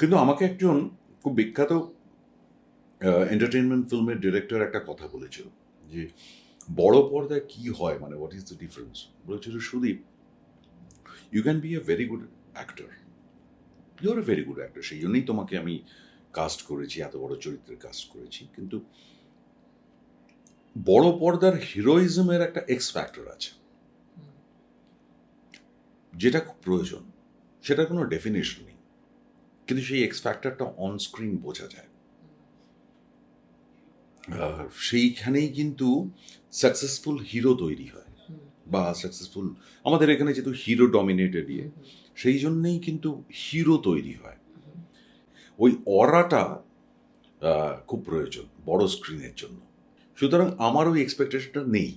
কিন্তু আমাকে একজন খুব বিখ্যাত এন্টারটেনমেন্ট ফিল্মের ডিরেক্টর একটা কথা বলেছিল যে বড় পর্দায় কি হয়, মানে হোয়াট ইজ দ্য ডিফারেন্স। বলেছিল, Sudip, you can be a very good actor, you are a very good actor, সেই জন্যই তোমাকে আমি কাস্ট করেছি, এত বড় চরিত্রে কাস্ট করেছি, কিন্তু বড় পর্দার হিরোইজমের একটা এক্স ফ্যাক্টর আছে যেটা খুব প্রয়োজন, সেটার কোনো ডেফিনেশন নেই, কিন্তু সেই এক্স ফ্যাক্টরটা অন স্ক্রিন বোঝা যায়। সেইখানেই কিন্তু সাকসেসফুল হিরো তৈরি হয়, বা সাকসেসফুল, আমাদের এখানে যেহেতু হিরো ডমিনেটেড ইয়ে, সেই জন্যেই কিন্তু হিরো তৈরি হয়। ওই অরাটা খুব প্রয়োজন বড় স্ক্রিনের জন্য। সুতরাং আমার ওই এক্সপেকটেশনটা নেই।